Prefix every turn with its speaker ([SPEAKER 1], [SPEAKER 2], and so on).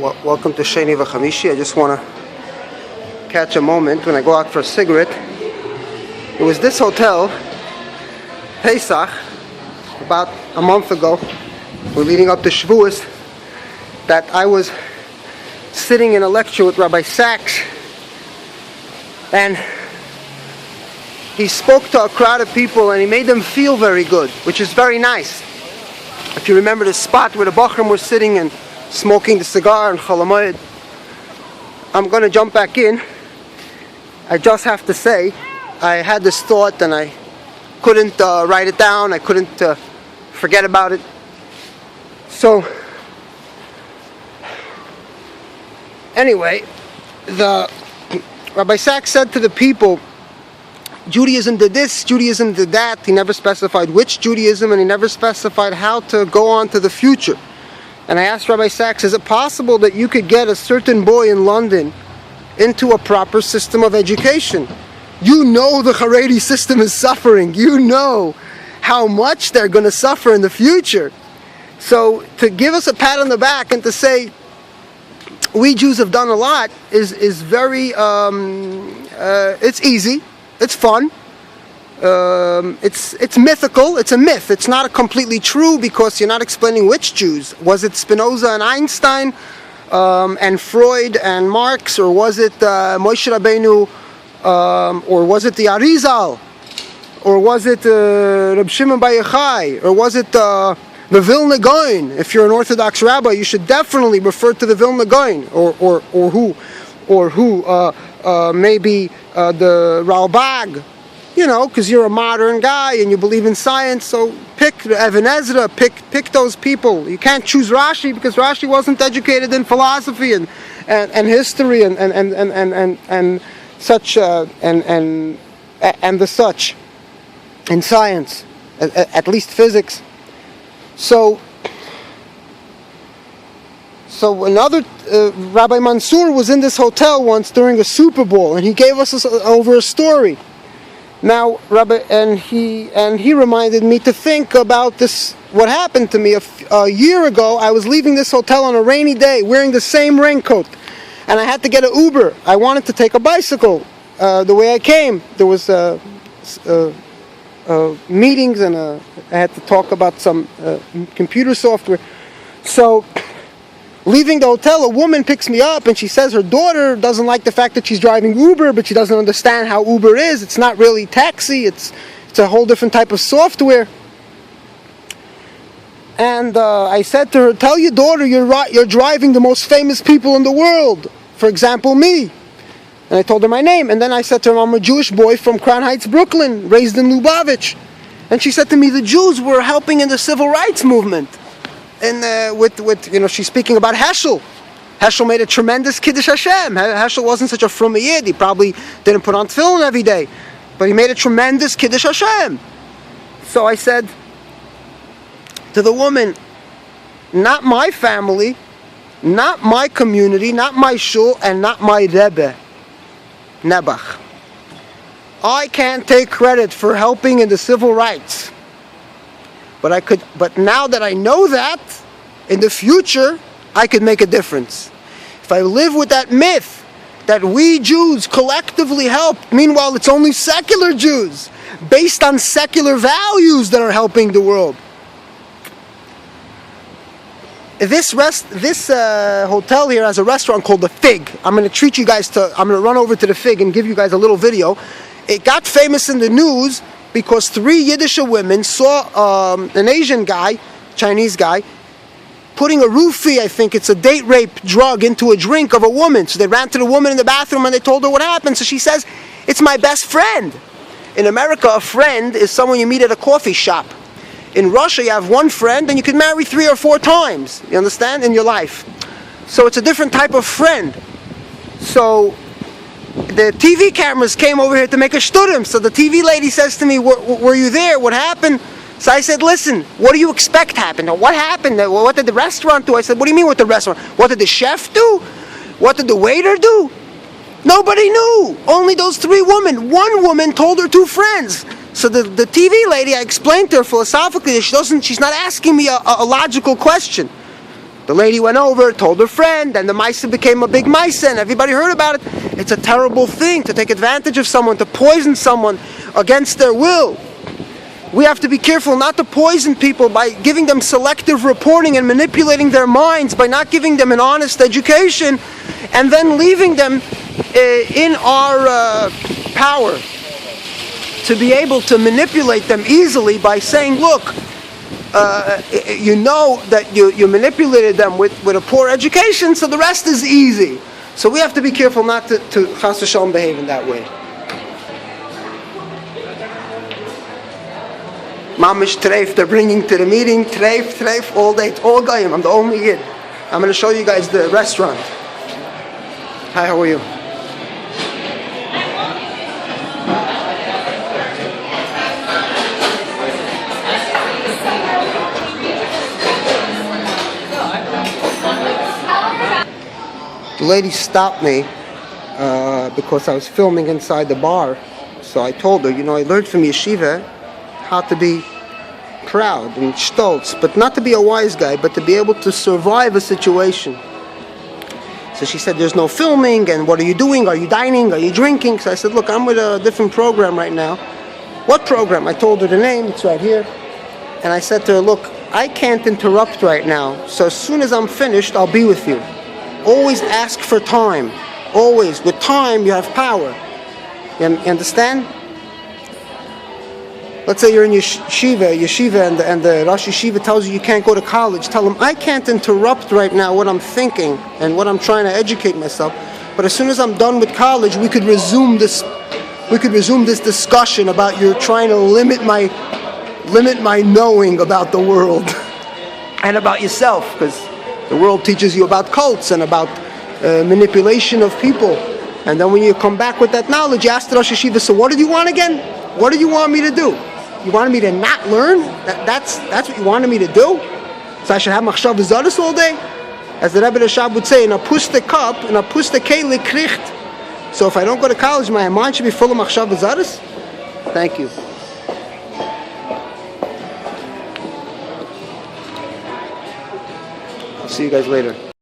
[SPEAKER 1] Welcome to Sheni V'Chamishi. I just want to catch a moment when I go out for a cigarette. It was this hotel, Pesach, about a month ago, we're leading up to Shavuos, that I was sitting in a lecture with Rabbi Sachs, and he spoke to a crowd of people and he made them feel very good, which is very nice. If you remember the spot where the Bachrim were sitting and smoking the cigar and Chol Hamoed, I'm going to jump back in. I just have to say, I had this thought and I couldn't write it down, I couldn't forget about it. So, anyway, Rabbi Sachs said to the people, Judaism did this, Judaism did that. He never specified which Judaism, and he never specified how to go on to the future. And I asked Rabbi Sachs, is it possible that you could get a certain boy in London into a proper system of education? You know the Haredi system is suffering. You know how much they're going to suffer in the future. So to give us a pat on the back and to say, we Jews have done a lot is very, it's easy. It's fun. It's mythical. It's a myth. It's not completely true because you're not explaining which Jews. Was it Spinoza and Einstein and Freud and Marx, or was it Moshe Rabbeinu, or was it the Arizal, or was it Reb Shimon Bar Yochai, or was it the Vilna Gaon? If you're an Orthodox rabbi, you should definitely refer to the Vilna Gaon, or maybe the Ralbag, you know, because you're a modern guy and you believe in science. So pick Even Ezra, pick those people. You can't choose Rashi because Rashi wasn't educated in philosophy and history and such and the such in science, at least physics. So another Rabbi Mansour was in this hotel once during a Super Bowl, and he gave us over a story. Now, Rabbi, and he reminded me to think about this. What happened to me a year ago? I was leaving this hotel on a rainy day, wearing the same raincoat, and I had to get an Uber. I wanted to take a bicycle. The way I came, there was meetings, and I had to talk about some computer software. So, leaving the hotel, a woman picks me up and she says her daughter doesn't like the fact that she's driving Uber, but she doesn't understand how Uber is. It's not really taxi, it's a whole different type of software. And I said to her, tell your daughter you're driving the most famous people in the world. For example, me. And I told her my name. And then I said to her, I'm a Jewish boy from Crown Heights, Brooklyn, raised in Lubavitch. And she said to me, the Jews were helping in the civil rights movement. And with she's speaking about Heschel. Heschel made a tremendous Kiddush Hashem. Heschel wasn't such a frum yid. He probably didn't put on tefillin every day, but he made a tremendous Kiddush Hashem. So I said to the woman, not my family, not my community, not my shul, and not my Rebbe, Nebuch. I can't take credit for helping in the civil rights. But now that I know that, in the future, I could make a difference. If I live with that myth that we Jews collectively help, meanwhile it's only secular Jews, based on secular values that are helping the world. This hotel here has a restaurant called The Fig. I'm going to run over to The Fig and give you guys a little video. It got famous in the news because 3 Yiddish women saw an Asian guy, Chinese guy, putting a roofie, I think it's a date rape drug, into a drink of a woman. So they ran to the woman in the bathroom and they told her what happened. So she says, it's my best friend. In America, a friend is someone you meet at a coffee shop. In Russia, you have one friend and you can marry 3 or 4 times, you understand, in your life. So it's a different type of friend. So the TV cameras came over here to make a shturim. So the TV lady says to me, were you there? What happened? So I said, listen, what do you expect happened? What happened? What did the restaurant do? I said, what do you mean with the restaurant? What did the chef do? What did the waiter do? Nobody knew. Only those 3 women. One woman told her 2 friends. So the TV lady, I explained to her philosophically that she's not asking me a logical question. The lady went over, told her friend, and the Maisa became a big Maisa, and everybody heard about it. It's a terrible thing to take advantage of someone, to poison someone against their will. We have to be careful not to poison people by giving them selective reporting and manipulating their minds, by not giving them an honest education, and then leaving them in our power to be able to manipulate them easily by saying, look, you know that you manipulated them with a poor education, so the rest is easy. So we have to be careful not to chas v'shalom behave in that way. Mamish treif, they're bringing to the meeting, treif, all day, it's all goyim, I'm the only Yid. I'm going to show you guys the restaurant. Hi, how are you? The lady stopped me because I was filming inside the bar. So I told her, you know, I learned from yeshiva how to be proud and stolz, but not to be a wise guy, but to be able to survive a situation. So she said, there's no filming, and what are you doing? Are you dining? Are you drinking? So I said, look, I'm with a different program right now. What program? I told her the name, it's right here. And I said to her, look, I can't interrupt right now, so as soon as I'm finished, I'll be with you. Always ask for time. Always. With time, you have power. You understand? Let's say you're in yeshiva, and the Rosh Yeshiva tells you can't go to college. Tell him, I can't interrupt right now what I'm thinking and what I'm trying to educate myself. But as soon as I'm done with college, we could resume this discussion about you're trying to limit my knowing about the world and about yourself, because the world teaches you about cults and about manipulation of people. And then when you come back with that knowledge, you ask the Rosh Yeshiva, so what did you want again? What did you want me to do? You wanted me to not learn? That's what you wanted me to do? So I should have machshav v'zaris all day? As the Rebbe Rashab would say, in a puste cup, in a puste keli kricht. So if I don't go to college, my mind should be full of machshav v'zaris? Thank you. I'll see you guys later.